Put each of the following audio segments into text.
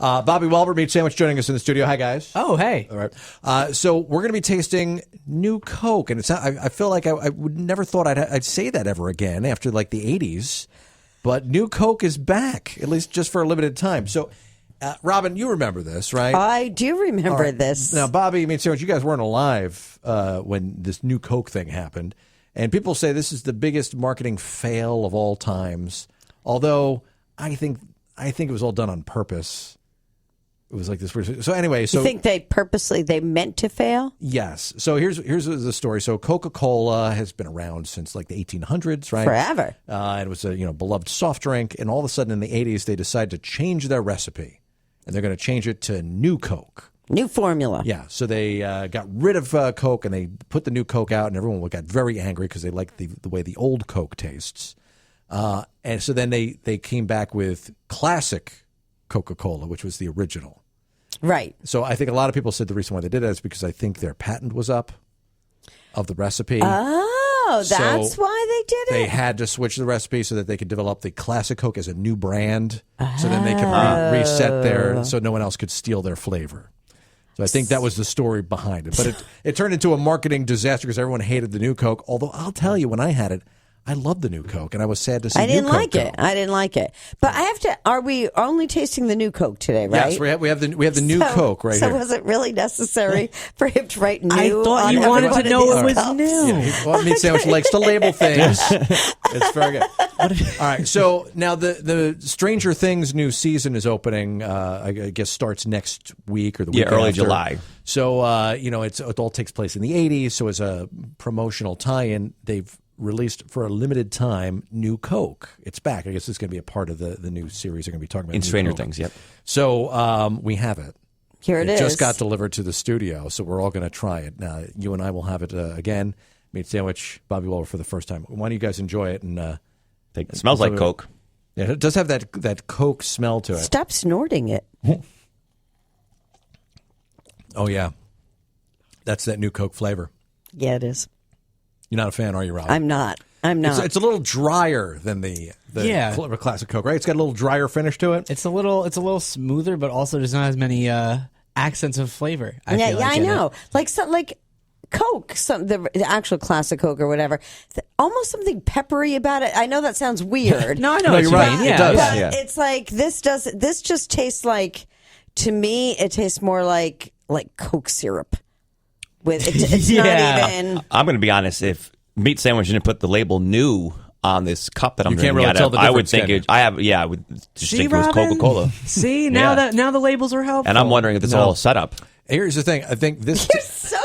Bobby Welber, Meat Sandwich, joining us in the studio. Hi, guys. Oh, hey. All right. So we're going to be tasting new Coke, and I feel like I would never thought I'd say that ever again after like the 80s, but new Coke is back, at least just for a limited time. So, Robyn, you remember this, right? I do remember this. Now, Bobby, Meat Sandwich, you guys weren't alive when this new Coke thing happened, and people say this is the biggest marketing fail of all times. Although I think it was all done on purpose. It was like this. So anyway, you think they meant to fail? Yes. So here's the story. So Coca-Cola has been around since like the 1800s, right? Forever. It was a beloved soft drink, and all of a sudden in the 80s they decided to change their recipe, and they're going to change it to new Coke. New formula. Yeah. So they got rid of Coke and they put the new Coke out, and everyone got very angry because they liked the way the old Coke tastes. And so then they came back with classic Coca-Cola, which was the original. Right. So I think a lot of people said the reason why they did that is because I think their patent was up of the recipe. Oh, that's why they did it? They had to switch the recipe so that they could develop the classic Coke as a new brand. So then they could reset so no one else could steal their flavor. So I think that was the story behind it. But it turned into a marketing disaster because everyone hated the new Coke. Although I'll tell you, when I had it, I loved the new Coke, and I was sad to see. I didn't new like Coke it. I didn't like it. But I have to. Are we only tasting the new Coke today? Right? Yes, we have the new Coke right here. So was it really necessary for him to write new? I thought you wanted to know it was cups? new. Yeah, Meat Sandwich likes to label things. It's very good. All right, so now the Stranger Things new season is opening. I guess starts next week or the week early after. July. So it all takes place in the 80s. So as a promotional tie-in, they've released for a limited time new Coke. It's back. I guess it's going to be a part of the new series they're going to be talking about. In Stranger Coke. Things, yep. So we have it. Here it is. Just got delivered to the studio, so we're all going to try it. Now, you and I will have it again. Meat Sandwich, Bobby Welber for the first time. Why don't you guys enjoy it? And it smells like Coke. Yeah, it does have that Coke smell to it. Stop snorting it. Oh, yeah. That's that new Coke flavor. Yeah, it is. You're not a fan, are you, Rob? I'm not. It's a little drier than the classic Coke, right? It's got a little drier finish to it. It's a little smoother, but also does not have as many accents of flavor. I know. Like Coke, the actual classic Coke or whatever. Almost something peppery about it. I know that sounds weird. No, I know what you right. mean. Yeah, it does. But Yeah. it's like this just tastes like, to me, it tastes more like Coke syrup. It's not even. I'm going to be honest. If Meat Sandwich didn't put the label "new" on this cup that I'm drinking really out tell of, the I would difference, think I would just think it was Robyn? Coca-Cola. See, now the labels are helpful. And I'm wondering if it's all set up. Here's the thing. I think this. You're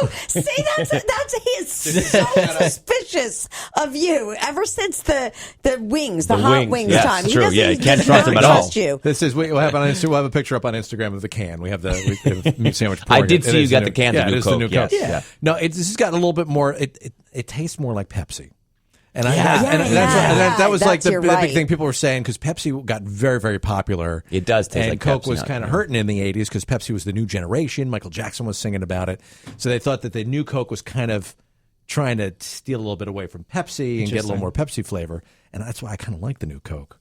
he is so suspicious of you ever since the hot wings yes, time. True. He you can't does trust not him at all. trust you. This is we'll have a picture up on Instagram of the can. We have the Meat Sandwich. I did see It you is got the the can. Yeah, the it is new the new Coke. Coke. Yes. Yeah. No, this has got a little bit more. It tastes more like Pepsi. And that was like the big thing people were saying, because Pepsi got very, very popular. It does taste and like Coke Pepsi, was kind of hurting in the 80s because Pepsi was the new generation. Michael Jackson was singing about it. So they thought that the new Coke was kind of trying to steal a little bit away from Pepsi and get a little more Pepsi flavor. And that's why I kind of like the new Coke.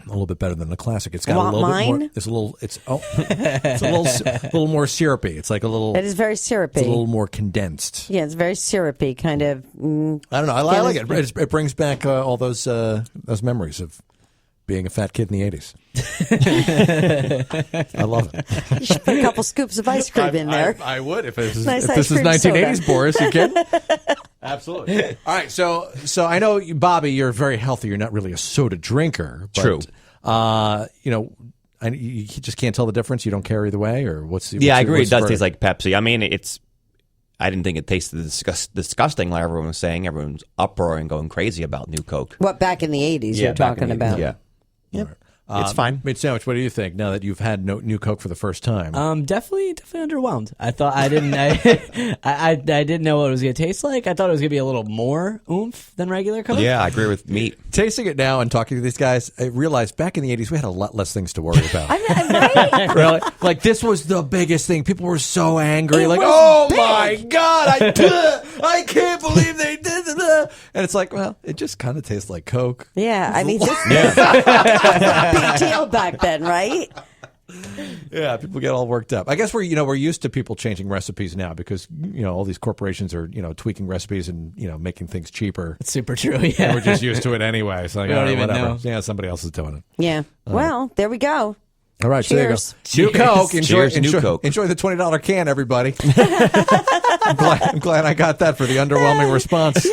A little bit better than the classic. It's got a little bit more. It's a little. It's a little more syrupy. It's like a little. It is very syrupy. It's a little more condensed. Yeah, it's very syrupy, kind of. I don't know. I like it. It brings back all those memories of being a fat kid in the 80s. I love it. You should put a couple scoops of ice cream in there. I would if this is Nice if this is ice cream 1980s, soda. Boris. You kidding? Absolutely. All right. So I know, Bobby, you're very healthy. You're not really a soda drinker. But, True. You just can't tell the difference. You don't care either way, or what's? I agree. It does taste like Pepsi. I mean, I didn't think it tasted disgusting like everyone was saying. Everyone's uproaring, going crazy about new Coke. What, back in the 80s you're talking about? Yeah. Yep. It's fine. Meat Sandwich, what do you think now that you've had new Coke for the first time? Definitely underwhelmed. I thought I didn't know what it was going to taste like. I thought it was going to be a little more oomph than regular Coke. Yeah, I agree with meat. Tasting it now and talking to these guys, I realized back in the 80s we had a lot less things to worry about. Right? Really? Like, this was the biggest thing. People were so angry. It like, was oh big. my God, I can't believe they did that. And it's like, well, it just kind of tastes like Coke. Yeah, I mean, big deal back then, right? Yeah, people get all worked up. I guess we're used to people changing recipes now because all these corporations are tweaking recipes and making things cheaper. It's super true. Yeah, and we're just used to it anyway. So like, We don't all right, even whatever. know. Yeah, somebody else is doing it. Yeah. Well, there we go. All right, Cheers. so there you go. New Coke. Cheers, new Coke. Enjoy the $20 can, everybody. I'm glad I got that for the underwhelming response.